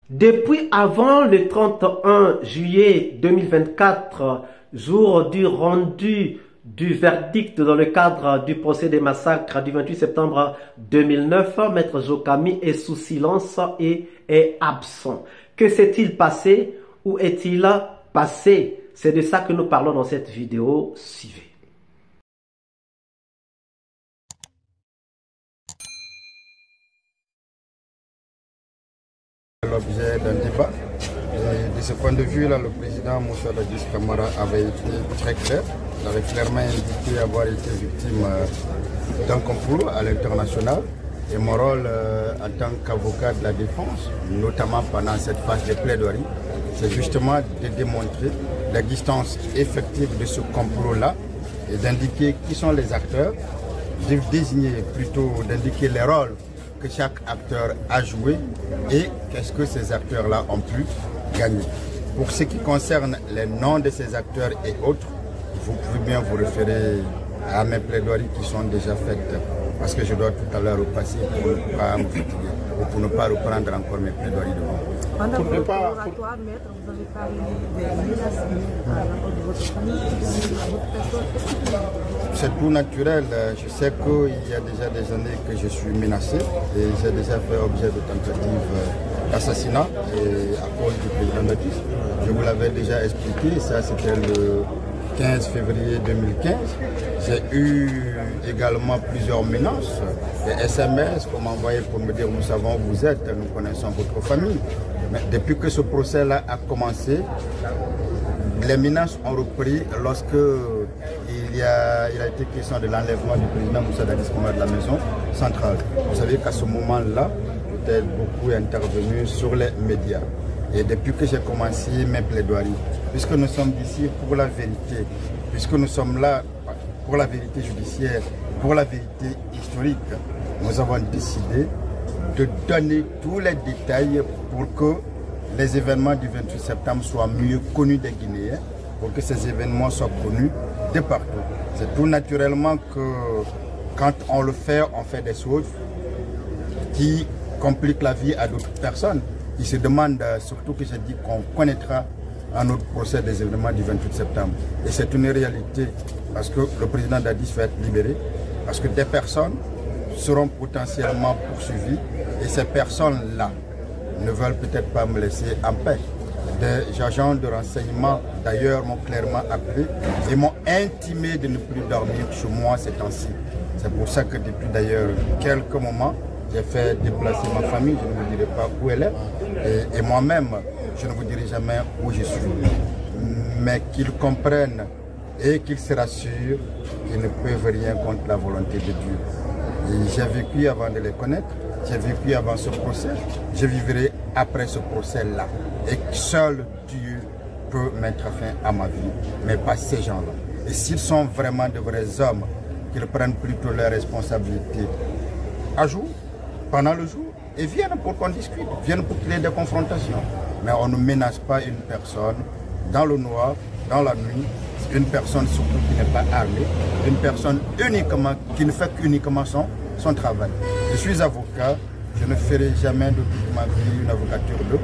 Depuis avant le 31 juillet 2024, jour du rendu du verdict dans le cadre du procès des massacres du 28 septembre 2009, Maître Jokami est sous silence et est absent. Que s'est-il passé? Où est-il passé? C'est de ça que nous parlons dans cette vidéo. Suivez. L'objet d'un débat. Et de ce point de vue, là, le président Moussa Dadis Camara avait été très clair. Il avait clairement indiqué avoir été victime d'un complot à l'international. Et mon rôle en tant qu'avocat de la défense, notamment pendant cette phase de plaidoirie, c'est justement de démontrer l'existence effective de ce complot-là et d'indiquer qui sont les acteurs, de désigner plutôt, d'indiquer les rôles que chaque acteur a joué et qu'est-ce que ces acteurs-là ont pu gagner. Pour ce qui concerne les noms de ces acteurs et autres, vous pouvez bien vous référer à mes plaidoiries qui sont déjà faites parce que je dois tout à l'heure repasser pour ne pas me fatiguer ou pour ne pas reprendre encore mes plaidoiries devant vous. Pendant votre oratoire, maître, vous avez parlé des menaces à l'endroit de votre famille, à votre personne. C'est tout naturel. Je sais qu'il y a déjà des années que je suis menacé et j'ai déjà fait objet de tentatives d'assassinat à cause du président Dadis. Je vous l'avais déjà expliqué, ça c'était le 15 février 2015. J'ai eu également plusieurs menaces, des SMS qu'on m'a envoyé pour me dire nous savons où vous êtes, nous connaissons votre famille. Mais depuis que ce procès-là a commencé, les menaces ont repris lorsque il a été question de l'enlèvement du président Moussa Dadis Camara de la maison centrale. Vous savez qu'à ce moment-là, j'étais beaucoup intervenu sur les médias. Et depuis que j'ai commencé mes plaidoiries, puisque nous sommes ici pour la vérité, puisque nous sommes là pour la vérité judiciaire, pour la vérité historique, nous avons décidé de donner tous les détails pour que les événements du 28 septembre soient mieux connus des Guinéens, pour que ces événements soient connus de partout. C'est tout naturellement que quand on le fait, on fait des choses qui compliquent la vie à d'autres personnes. Ils se demandent surtout que j'ai dit qu'on connaîtra à notre procès des événements du 28 septembre. Et c'est une réalité parce que le président Dadis va être libéré, parce que des personnes seront potentiellement poursuivies et ces personnes-là ne veulent peut-être pas me laisser en paix. Des agents de renseignement d'ailleurs m'ont clairement appelé et m'ont intimé de ne plus dormir chez moi ces temps-ci. C'est pour ça que depuis d'ailleurs quelques moments, j'ai fait déplacer ma famille, je ne vous dirai pas où elle est, et moi-même, je ne vous dirai jamais où je suis. Mais qu'ils comprennent et qu'ils se rassurent qu'ils ne peuvent rien contre la volonté de Dieu. J'ai vécu avant de les connaître, j'ai vécu avant ce procès, je vivrai après ce procès-là. Et seul Dieu peut mettre fin à ma vie, mais pas ces gens-là. Et s'ils sont vraiment de vrais hommes, qu'ils prennent plutôt leurs responsabilités à jour, pendant le jour, et viennent pour qu'on discute, viennent pour qu'il y ait des confrontations. Mais on ne menace pas une personne dans le noir, dans la nuit, une personne surtout qui n'est pas armée, une personne uniquement, qui ne fait qu'uniquement son travail. Je suis avocat, je ne ferai jamais de toute ma vie une avocature de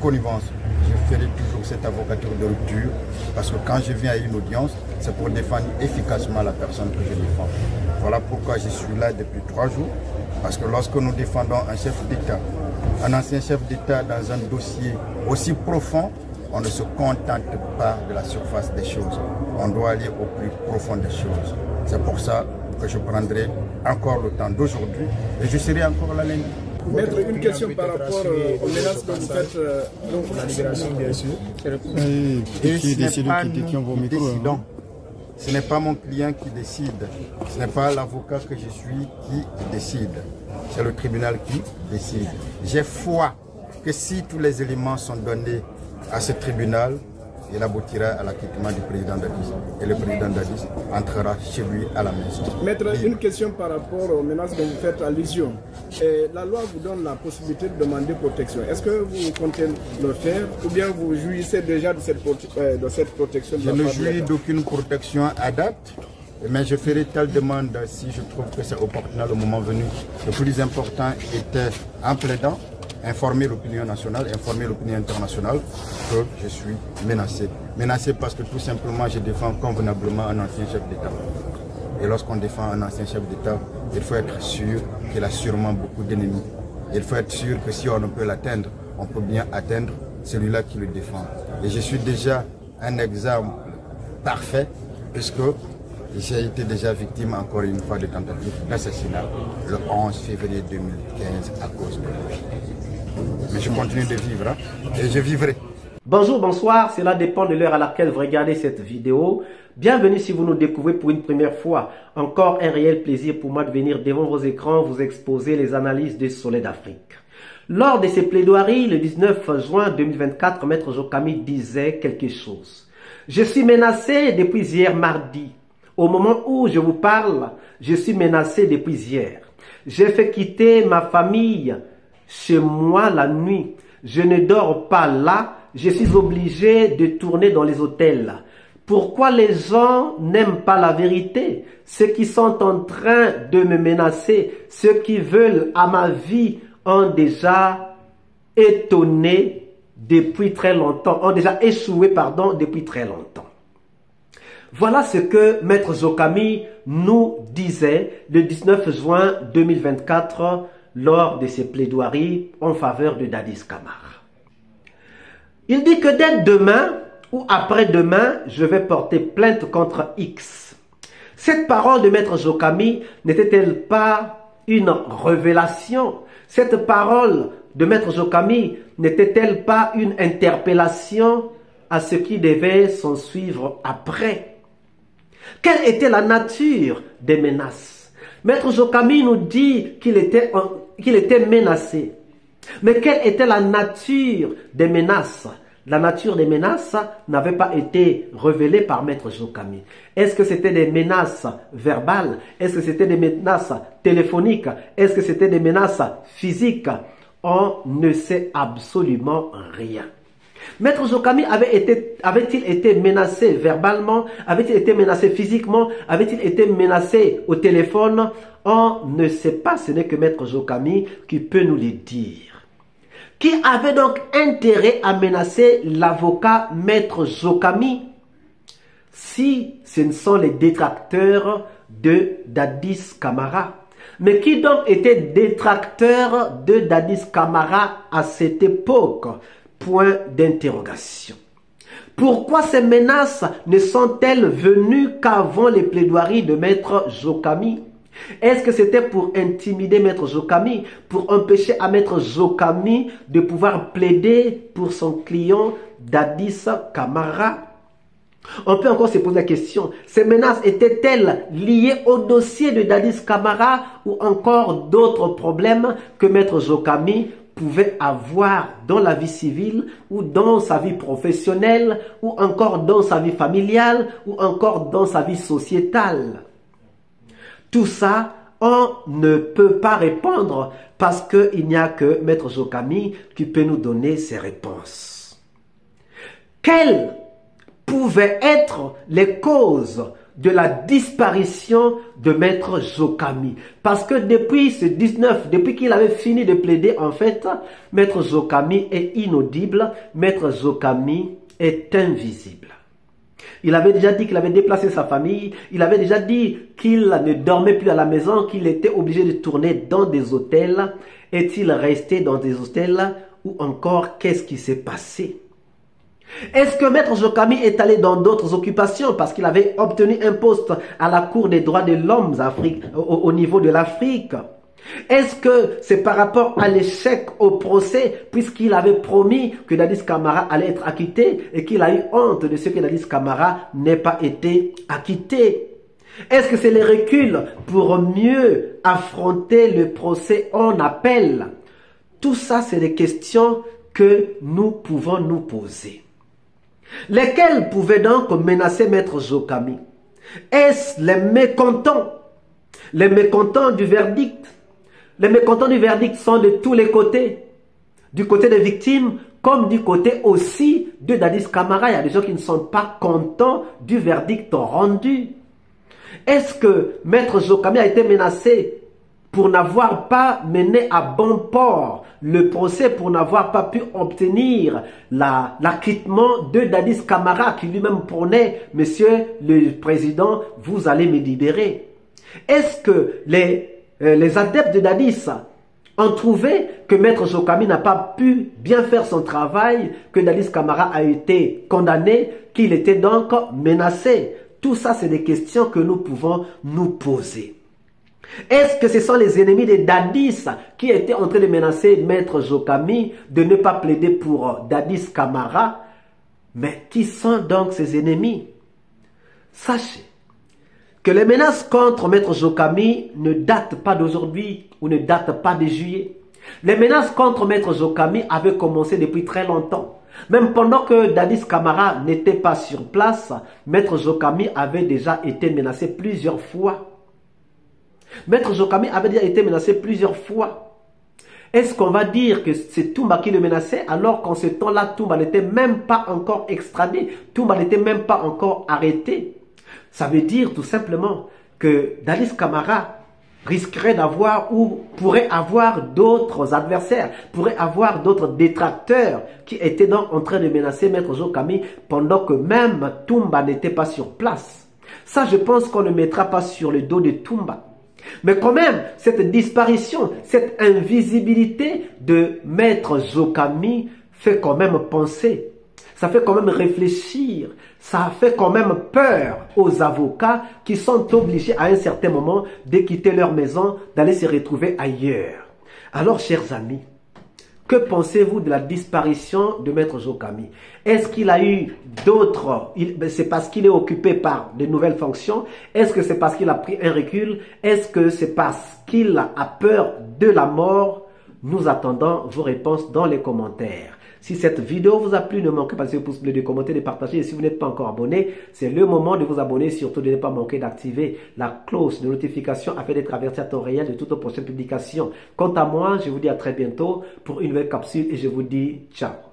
connivence. Je ferai toujours cette avocature de rupture parce que quand je viens à une audience, c'est pour défendre efficacement la personne que je défends. Voilà pourquoi je suis là depuis 3 jours. Parce que lorsque nous défendons un chef d'État, un ancien chef d'État dans un dossier aussi profond, on ne se contente pas de la surface des choses. On doit aller au plus profond des choses. C'est pour ça que je prendrai encore le temps d'aujourd'hui et je serai encore là lundi. Maître, une question par rapport aux menaces que vous faites, donc la libération bien sûr. Et ce n'est pas nous qui décidons. Ce n'est pas mon client qui décide, ce n'est pas l'avocat que je suis qui décide, c'est le tribunal qui décide. J'ai foi que si tous les éléments sont donnés à ce tribunal, il aboutira à l'acquittement du président Dadis. Et le président Dadis entrera chez lui à la maison. Maître, une question par rapport aux menaces dont vous faites allusion. La loi vous donne la possibilité de demander protection. Est-ce que vous comptez le faire ou bien vous jouissez déjà de cette protection? Je ne jouis d'aucune protection à date, mais je ferai telle demande si je trouve que c'est opportun le moment venu. Le plus important était en plaidant, informer l'opinion nationale, informer l'opinion internationale que je suis menacé. Menacé parce que tout simplement je défends convenablement un ancien chef d'État. Et lorsqu'on défend un ancien chef d'État, il faut être sûr qu'il a sûrement beaucoup d'ennemis. Il faut être sûr que si on ne peut l'atteindre, on peut bien atteindre celui-là qui le défend. Et je suis déjà un exemple parfait puisque j'ai été déjà victime encore une fois de tentative d'assassinat le 11 février 2015 à cause de lui. Mais je continue de vivre et je vivrai. Bonjour, bonsoir, cela dépend de l'heure à laquelle vous regardez cette vidéo. Bienvenue si vous nous découvrez pour une première fois. Encore un réel plaisir pour moi de venir devant vos écrans vous exposer les analyses du Soleil d'Afrique. Lors de ses plaidoiries, le 19 juin 2024, Maître Jokami disait quelque chose. Je suis menacé depuis hier mardi. Au moment où je vous parle, je suis menacé depuis hier. J'ai fait quitter ma famille chez moi la nuit. Je ne dors pas là. Je suis obligé de tourner dans les hôtels. Pourquoi les gens n'aiment pas la vérité? Ceux qui sont en train de me menacer, ceux qui veulent à ma vie ont déjà étonné depuis très longtemps, ont déjà échoué, depuis très longtemps. Voilà ce que Maître Jokami nous disait le 19 juin 2024 lors de ses plaidoiries en faveur de Dadis Camara. Il dit que dès demain ou après-demain, je vais porter plainte contre X. Cette parole de Maître Jokami n'était-elle pas une révélation? Cette parole de Maître Jokami n'était-elle pas une interpellation à ce qui devait s'en suivre après? Quelle était la nature des menaces? Maître Jokami nous dit qu'il était menacé. Mais quelle était la nature des menaces? La nature des menaces n'avait pas été révélée par Maître Jokami. Est-ce que c'était des menaces verbales? Est-ce que c'était des menaces téléphoniques? Est-ce que c'était des menaces physiques? On ne sait absolument rien. Maître Jokami avait-il été menacé verbalement? Avait-il été menacé physiquement? Avait-il été menacé au téléphone? On ne sait pas, ce n'est que Maître Jokami qui peut nous le dire. Qui avait donc intérêt à menacer l'avocat Maître Jokami si ce ne sont les détracteurs de Dadis Camara? Mais qui donc était détracteur de Dadis Camara à cette époque? Point d'interrogation. Pourquoi ces menaces ne sont-elles venues qu'avant les plaidoiries de Maître Jokami? Est-ce que c'était pour intimider Maître Jokami, pour empêcher à Maître Jokami de pouvoir plaider pour son client Dadis Camara? On peut encore se poser la question, ces menaces étaient-elles liées au dossier de Dadis Camara ou encore d'autres problèmes que Maître Jokami pouvait avoir dans la vie civile ou dans sa vie professionnelle ou encore dans sa vie familiale ou encore dans sa vie sociétale? Tout ça, on ne peut pas répondre parce qu'il n'y a que Maître Jokami qui peut nous donner ces réponses. Quelles pouvaient être les causes de la disparition de Maître Jokami? Parce que depuis ce 19, depuis qu'il avait fini de plaider, en fait, Maître Jokami est inaudible, Maître Jokami est invisible. Il avait déjà dit qu'il avait déplacé sa famille, il avait déjà dit qu'il ne dormait plus à la maison, qu'il était obligé de tourner dans des hôtels. Est-il resté dans des hôtels ou encore qu'est-ce qui s'est passé? Est-ce que Maître Jokami est allé dans d'autres occupations parce qu'il avait obtenu un poste à la Cour des droits de l'homme au niveau de l'Afrique? Est-ce que c'est par rapport à l'échec au procès puisqu'il avait promis que Dadis Camara allait être acquitté et qu'il a eu honte de ce que Dadis Camara n'ait pas été acquitté? Est-ce que c'est les reculs pour mieux affronter le procès en appel? Tout ça, c'est des questions que nous pouvons nous poser. Lesquels pouvaient donc menacer Maître Jokami? Est-ce les mécontents? Les mécontents du verdict? Les mécontents du verdict sont de tous les côtés. Du côté des victimes, comme du côté aussi de Dadis Camara. Il y a des gens qui ne sont pas contents du verdict rendu. Est-ce que Maître Jokami a été menacé pour n'avoir pas mené à bon port le procès, pour n'avoir pas pu obtenir l'acquittement de Dadis Camara qui lui-même prônait, Monsieur le Président, vous allez me libérer. Est-ce que les adeptes de Dadis ont trouvé que Maître Jokami n'a pas pu bien faire son travail, que Dadis Camara a été condamné, qu'il était donc menacé? Tout ça, c'est des questions que nous pouvons nous poser. Est-ce que ce sont les ennemis de Dadis qui étaient en train de menacer Maître Jokami de ne pas plaider pour Dadis Camara? Mais qui sont donc ces ennemis? Sachez que les menaces contre Maître Jokami ne datent pas d'aujourd'hui ou ne datent pas de juillet. Les menaces contre Maître Jokami avaient commencé depuis très longtemps. Même pendant que Dadis Camara n'était pas sur place, Maître Jokami avait déjà été menacé plusieurs fois. Maître Jokami avait déjà été menacé plusieurs fois. Est-ce qu'on va dire que c'est Toumba qui le menaçait alors qu'en ce temps-là, Toumba n'était même pas encore extradé, Toumba n'était même pas encore arrêté? Ça veut dire tout simplement que Dadis Camara risquerait d'avoir ou pourrait avoir d'autres adversaires, pourrait avoir d'autres détracteurs qui étaient donc en train de menacer Maître Jokami pendant que même Toumba n'était pas sur place. Ça, je pense qu'on ne mettra pas sur le dos de Toumba. Mais quand même, cette disparition, cette invisibilité de Maître Jokami fait quand même penser. Ça fait quand même réfléchir, ça fait quand même peur aux avocats qui sont obligés à un certain moment de quitter leur maison, d'aller se retrouver ailleurs. Alors, chers amis, que pensez-vous de la disparition de Maître Jokami? Est-ce qu'il a eu d'autres... C'est parce qu'il est occupé par de nouvelles fonctions? Est-ce que c'est parce qu'il a pris un recul? Est-ce que c'est parce qu'il a peur de la mort? Nous attendons vos réponses dans les commentaires. Si cette vidéo vous a plu, ne manquez pas de pouce bleu, de commenter, de partager. Et si vous n'êtes pas encore abonné, c'est le moment de vous abonner. Surtout de ne pas manquer d'activer la cloche de notification afin d'être averti à temps réel de toutes nos prochaines publications. Quant à moi, je vous dis à très bientôt pour une nouvelle capsule et je vous dis ciao.